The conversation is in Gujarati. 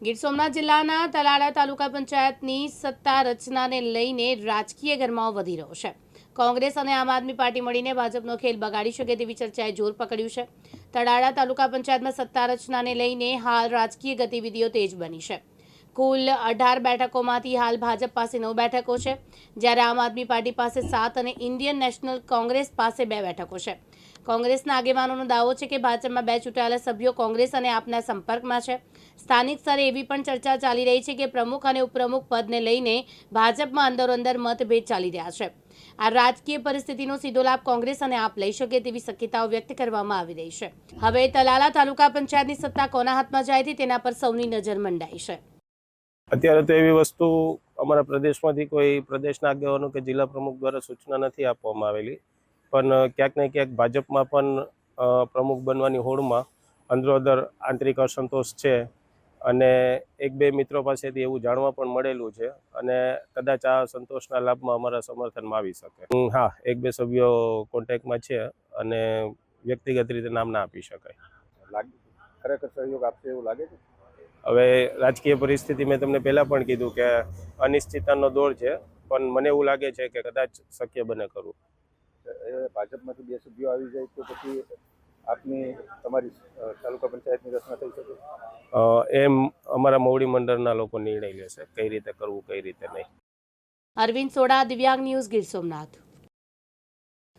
ગીર સોમનાથ જિલ્લાના તલાળા તાલુકા પંચાયતની સત્તા રચનાને લઈને રાજકીય ગરમાવો વધી રહ્યો છે। કોંગ્રેસ અને આમ આદમી પાર્ટી મળીને ભાજપનો ખેલ બગાડી શકે તેવી ચર્ચાએ જોર પકડ્યું છે। તલાળા તાલુકા પંચાયતમાં સત્તા રચનાને લઈને હાલ રાજકીય ગતિવિધિઓ તેજ બની છે। કુલ 18 બેઠકોમાંથી હાલ ભાજપ પાસે 9 બેઠકો છે, જ્યારે આમ આદમી પાર્ટી પાસે 7 અને ઇન્ડિયન નેશનલ કોંગ્રેસ પાસે 2 બેઠકો છે। કોંગ્રેસના આગેવાનોનો દાવો છે કે ભાજપમાં 2 ચૂંટાયેલા સભ્યો કોંગ્રેસ અને આપના સંપર્કમાં છે। સ્થાનિક સ્તરે એવી પણ ચર્ચા ચાલી રહી છે કે પ્રમુખ અને ઉપપ્રમુખ પદને લઈને ભાજપમાં અંદરોઅંદર મતભેદ ચાલી રહ્યા છે। આ રાજકીય પરિસ્થિતિનો સીધો લાભ કોંગ્રેસ અને આપ લઈ શકે તેવી શક્યતાઓ વ્યક્ત કરવામાં આવી રહી છે। હવે તલાલા તાલુકા પંચાયતની સત્તા કોના હાથમાં જાય છે તેના પર સૌની નજર મંડાઈ છે। અત્યારે તો એવી વસ્તુ અમારા પ્રદેશમાંથી કોઈ પ્રદેશના આગેવાનો કે જિલ્લા પ્રમુખ દ્વારા સૂચના નથી આપવામાં આવેલી, પણ ક્યાંક ને ક્યાંક ભાજપમાં પણ પ્રમુખ બનવાની હોડમાં અંદરોઅંદર આંતરિક અસંતોષ છે અને એક બે મિત્રો પાસેથી એવું જાણવા પણ મળેલું છે અને કદાચ આ સંતોષના લાભમાં અમારા સમર્થનમાં આવી શકે। હા, એક બે સભ્યો કોન્ટેક્ટમાં છે અને વ્યક્તિગત રીતે નામ ના આપી શકાય। ખરેખર સહયોગ આપશે એવું લાગે છે? હવે રાજકીય પરિસ્થિતિ મેં તમને પહેલાં પણ કીધું કે અનિશ્ચિતતાનો દોર છે, પણ મને એવું લાગે છે કે કદાચ શક્ય બને કરવું। ભાજપમાંથી 2 સભ્યો આવી જાય તો પછી આપની તમારી તાલુકા પંચાયતની રચના થઈ શકે? એમ અમારા મોવડી મંડળના લોકો નિર્ણય લેશે કઈ રીતે કરવું, કઈ રીતે નહીં। અરવિંદ સોડા, દિવ્યાંગ ન્યૂઝ, ગીર સોમનાથ।